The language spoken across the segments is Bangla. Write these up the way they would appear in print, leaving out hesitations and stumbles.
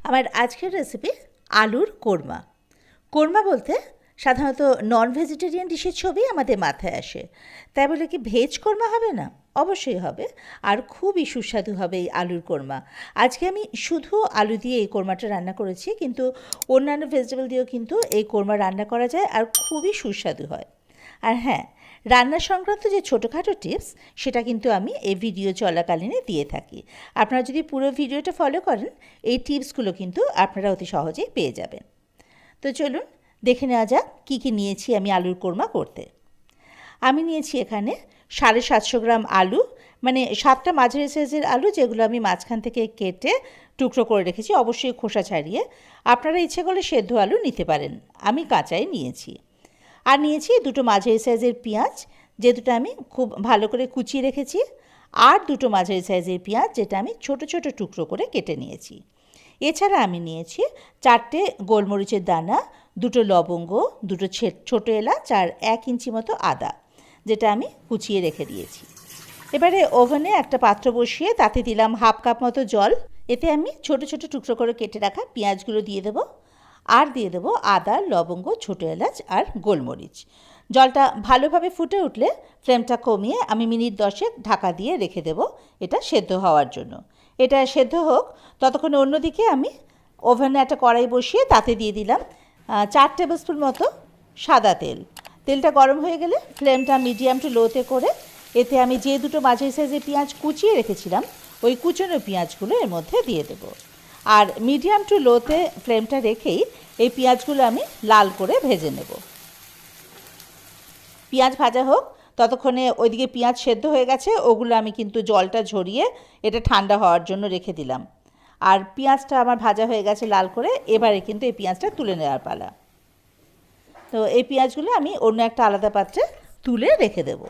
আমার আজকের রেসিপি আলুর কোরমা। কোরমা বলতে সাধারণত নন ভেজিটেরিয়ান ডিশের ছবি আমাদের মাথায় আসে, তাই বলে কি ভেজ কোরমা হবে না? অবশ্যই হবে, আর খুবই সুস্বাদু হবে এই আলুর কোরমা। আজকে আমি শুধু আলু দিয়ে এই কোরমাটা রান্না করেছি, কিন্তু অন্যান্য ভেজিটেবল দিয়েও কিন্তু এই কোরমা রান্না করা যায় আর খুবই সুস্বাদু হয়। আর হ্যাঁ, রান্না সংক্রান্ত যে ছোটোখাটো টিপস সেটা কিন্তু আমি এই ভিডিও চলাকালীনে দিয়ে থাকি। আপনারা যদি পুরো ভিডিওটা ফলো করেন এই টিপসগুলো কিন্তু আপনারা অতি সহজেই পেয়ে যাবেন। তো চলুন দেখে নেওয়া যাক কী কী নিয়েছি আমি আলুর কোরমা করতে। আমি নিয়েছি এখানে 750 গ্রাম আলু, মানে 7টা মাঝারি সাইজের আলু, যেগুলো আমি মাঝখান থেকে কেটে টুকরো করে রেখেছি, অবশ্যই খোসা ছাড়িয়ে। আপনারা ইচ্ছে করলে সেদ্ধ আলু নিতে পারেন, আমি কাঁচাই নিয়েছি। আর নিয়েছি 2টো মাঝারি সাইজের পেঁয়াজ, যে দুটো আমি খুব ভালো করে কুচিয়ে রেখেছি, আর 2টো মাঝারি সাইজের পেঁয়াজ যেটা আমি ছোট ছোট টুকরো করে কেটে নিয়েছি। এছাড়া আমি নিয়েছি 4টে গোলমরিচের দানা, 2টো লবঙ্গ, 2টো ছোটো এলাচ আর 1 ইঞ্চি মতো আদা, যেটা আমি কুচিয়ে রেখে দিয়েছি। এবারে ওভেনে একটা পাত্র বসিয়ে তাতে দিলাম 1/2 কাপ মতো জল। এতে আমি ছোট ছোট টুকরো করে কেটে রাখা পেঁয়াজগুলো দিয়ে দেবো, আর দিয়ে দেবো আদা, লবঙ্গ, ছোটো এলাচ আর গোলমরিচ। জলটা ভালোভাবে ফুটে উঠলে ফ্লেমটা কমিয়ে আমি মিনিট 10 ঢাকা দিয়ে রেখে দেবো এটা সেদ্ধ হওয়ার জন্য। এটা সেদ্ধ হোক ততক্ষণে অন্যদিকে আমি ওভেনে একটা কড়াই বসিয়ে তাতে দিয়ে দিলাম 4 টেবিল স্পুন মতো সাদা তেল। তেলটা গরম হয়ে গেলে ফ্লেমটা মিডিয়াম টু লোতে করে এতে আমি যে 2টো মাঝারি সাইজের পেঁয়াজ কুচিয়ে রেখেছিলাম ওই কুচনো পেঁয়াজগুলো এর মধ্যে দিয়ে দেবো। আর মিডিয়াম টু লোতে ফ্লেমটা রেখেই এই পেঁয়াজগুলো আমি লাল করে ভেজে নেব। পেঁয়াজ ভাজা হোক ততক্ষণে ওইদিকে পেঁয়াজ সেদ্ধ হয়ে গেছে, ওগুলো আমি কিন্তু জলটা ঝরিয়ে এটা ঠান্ডা হওয়ার জন্য রেখে দিলাম। আর পেঁয়াজটা আমার ভাজা হয়ে গেছে লাল করে, এবারে কিন্তু এই পেঁয়াজটা তুলে নেওয়ার পালা। তো এই পেঁয়াজগুলো আমি অন্য একটা আলাদা পাত্রে তুলে রেখে দেব।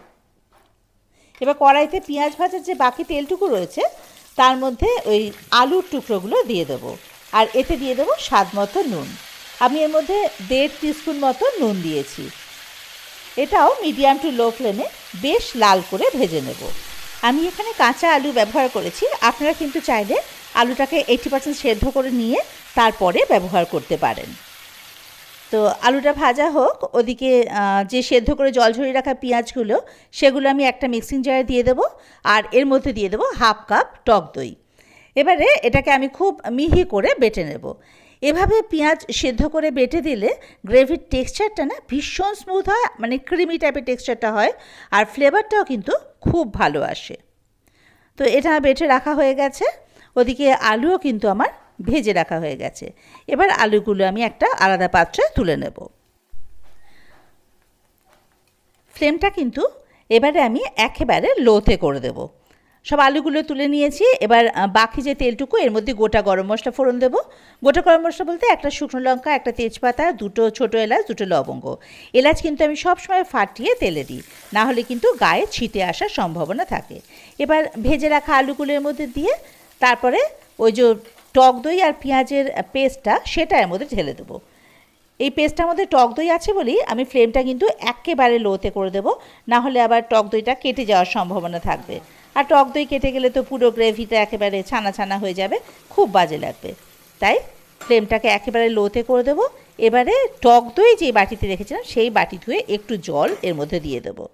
এবার কড়াইতে পেঁয়াজ ভাজার যে বাকি তেলটুকু রয়েছে তার মধ্যে ওই আলুর টুকরোগুলো দিয়ে দেবো, আর এতে দিয়ে দেবো স্বাদ মতো নুন। আমি এর মধ্যে 1.5 টিস্পুন মতো নুন দিয়েছি। এটাও মিডিয়াম টু লো ফ্লেমে বেশ লাল করে ভেজে নেব। আমি এখানে কাঁচা আলু ব্যবহার করেছি, আপনারা কিন্তু চাইলে আলুটাকে 80% সেদ্ধ করে নিয়ে তারপরে ব্যবহার করতে পারেন। তো আলুটা ভাজা হোক, ওদিকে যে সেদ্ধ করে জল ঝরিয়ে রাখা পেঁয়াজগুলো সেগুলো আমি একটা মিক্সিং জারে দিয়ে দেবো, আর এর মধ্যে দিয়ে দেবো 1/2 কাপ টক দই। এবারে এটাকে আমি খুব মিহি করে বেটে নেব। এভাবে পেঁয়াজ সেদ্ধ করে বেটে দিলে গ্রেভির টেক্সচারটা না ভীষণ স্মুথ হয়, মানে ক্রিমি টাইপের টেক্সচারটা হয়, আর ফ্লেভারটাও কিন্তু খুব ভালো আসে। তো এটা বেটে রাখা হয়ে গেছে, ওদিকে আলুও কিন্তু আমার ভেজে রাখা হয়ে গেছে। এবার আলুগুলো আমি একটা আলাদা পাত্রে তুলে নেব। ফ্লেমটা কিন্তু এবারে আমি একেবারে লোতে করে দেব। সব আলুগুলো তুলে নিয়েছি। এবার বাকি যে তেলটুকু এর মধ্যে গোটা গরম মশলা ফোড়ন দেবো। গোটা গরম মশলা বলতে একটা শুকনো লঙ্কা, একটা তেজপাতা, 2টো ছোটো এলাচ, 2টো লবঙ্গ। এলাচ কিন্তু আমি সবসময় ফাটিয়ে তেলে দিই, না হলে কিন্তু গায়ে ছিটে আসার সম্ভাবনা থাকে। এবার ভেজে রাখা আলুগুলোর মধ্যে দিয়ে তারপরে ওই যে টক দই আর পেঁয়াজের পেস্টটা সেটা এর মধ্যে ঢেলে দেবো। এই পেস্টটার মধ্যে টক দই আছে বলেই আমি ফ্লেমটা কিন্তু একেবারে লোতে করে দেবো, না হলে আবার টক দইটা কেটে যাওয়ার সম্ভাবনা থাকবে। আর টক দই কেটে গেলে তো পুরো গ্রেভিটা একেবারে ছানা ছানা হয়ে যাবে, খুব বাজে লাগবে। তাই ফ্লেমটাকে একেবারে লোতে করে দেবো। এবারে টক দই যে বাটিতে রেখেছিলাম সেই বাটি ধুয়ে একটু জল এর মধ্যে দিয়ে দেবো।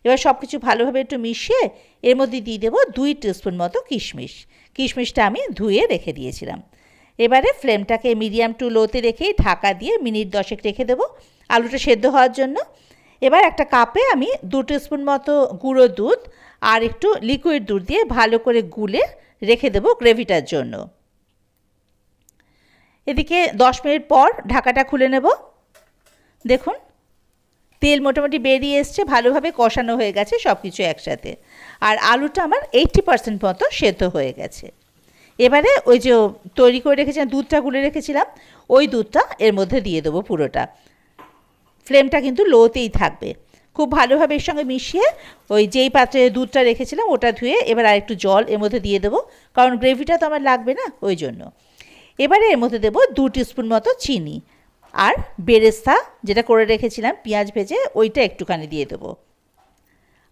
এবার সব কিছু ভালোভাবে একটু মিশিয়ে এর মধ্যে দিয়ে দেবো 2 টিস্পুন মতো কিশমিশ। কিশমিশটা আমি ধুয়ে রেখে দিয়েছিলাম। এবারে ফ্লেমটাকে মিডিয়াম টু লোতে রেখেই ঢাকা দিয়ে মিনিট 10 রেখে দেবো আলুটা সেদ্ধ হওয়ার জন্য। এবার একটা কাপে আমি 2 টিস্পুন মতো গুঁড়ো দুধ আর একটু লিকুইড দুধ দিয়ে ভালো করে গুলে রেখে দেবো গ্রেভিটার জন্য। এদিকে 10 মিনিট পর ঢাকাটা খুলে নেব। দেখুন তেল মোটামুটি বেরিয়ে এসছে, ভালোভাবে কষানো হয়ে গেছে সব কিছু একসাথে, আর আলুটা আমার 80% মতো সেদ্ধ হয়ে গেছে। এবারে ওই যে তৈরি করে রেখেছিলাম, দুধটা গুলে রেখেছিলাম, ওই দুধটা এর মধ্যে দিয়ে দেবো পুরোটা। ফ্লেমটা কিন্তু লোতেই থাকবে। খুব ভালোভাবে এর সঙ্গে মিশিয়ে ওই যেই পাত্রে দুধটা রেখেছিলাম ওটা ধুয়ে এবার আর একটু জল এর মধ্যে দিয়ে দেবো, কারণ গ্রেভিটা তো আমার লাগবে না ওই জন্য। এবারে এর মধ্যে দেবো 2 টিস্পুন মতো চিনি, আর বেরেস্তা যেটা করে রেখেছিলাম পেঁয়াজ ভেজে ওইটা একটুখানি দিয়ে দেবো।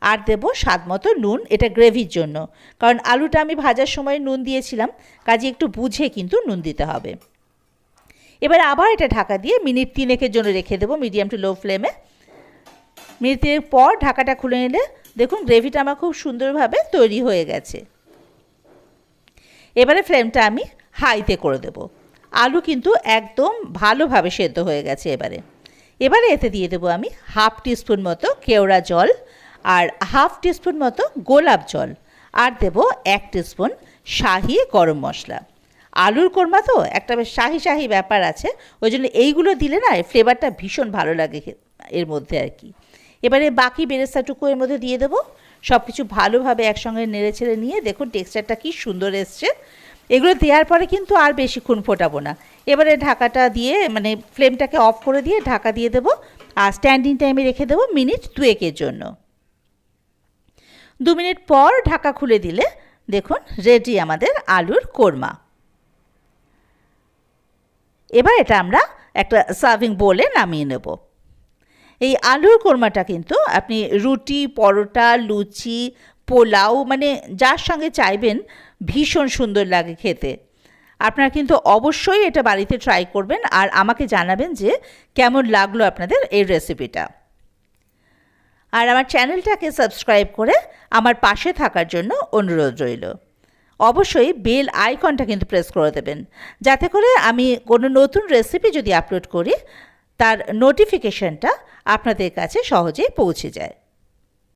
আর দেবো স্বাদ মতো নুন, এটা গ্রেভির জন্য, কারণ আলুটা আমি ভাজার সময় নুন দিয়েছিলাম, কাজে একটু বুঝে কিন্তু নুন দিতে হবে। এবার আবার এটা ঢাকা দিয়ে মিনিট 3 জন্য রেখে দেবো মিডিয়াম টু লো ফ্লেমে। মিনিট 3 পর ঢাকাটা খুলে নিলে দেখুন গ্রেভিটা আমার খুব সুন্দরভাবে তৈরি হয়ে গেছে। এবারে ফ্লেমটা আমি হাইতে করে দেবো। আলু কিন্তু একদম ভালোভাবে সেদ্ধ হয়ে গেছে। এবারে এতে দিয়ে দেবো আমি হাফ টিস্পুন মতো কেওড়া জল, আর হাফ টিস্পুন মতো গোলাপ জল, আর দেবো 1 টিস্পুন শাহি গরম মশলা। আলুর কোরমা তো একটা বেশ শাহি শাহি ব্যাপার আছে, ওই জন্য এইগুলো দিলে না ফ্লেভারটা ভীষণ ভালো লাগে এর মধ্যে আর কি। এবারে বাকি বেরেস্তাটুকু এর মধ্যে দিয়ে দেবো। সব কিছু ভালোভাবে একসঙ্গে নেড়ে ছেড়ে নিয়ে দেখুন টেক্সচারটা কি সুন্দর এসছে। এগুলো দেওয়ার পরে কিন্তু আর বেশিক্ষণ ফোটাবো না। এবারে ঢাকাটা দিয়ে মানে ফ্লেমটাকে অফ করে দিয়ে ঢাকা দিয়ে দেবো, আর স্ট্যান্ডিং টাইমে রেখে দেবো মিনিট 2 জন্য। 2 মিনিট পর ঢাকা খুলে দিলে দেখুন রেডি আমাদের আলুর কোরমা। এবার এটা আমরা একটা সার্ভিং বোলে নামিয়ে নেব। এই আলুর কোরমাটা কিন্তু আপনি রুটি, পরোটা, লুচি, পোলাও মানে যার সঙ্গে চাইবেন ভীষণ সুন্দর লাগে খেতে। আপনারা কিন্তু অবশ্যই এটা বাড়িতে ট্রাই করবেন আর আমাকে জানাবেন যে কেমন লাগলো আপনাদের এই রেসিপিটা। আর আমার চ্যানেলটাকে সাবস্ক্রাইব করে আমার পাশে থাকার জন্য অনুরোধ রইল। অবশ্যই বেল আইকনটা কিন্তু প্রেস করে দেবেন, যাতে করে আমি কোনো নতুন রেসিপি যদি আপলোড করি তার নোটিফিকেশনটা আপনাদের কাছে সহজেই পৌঁছে যায়।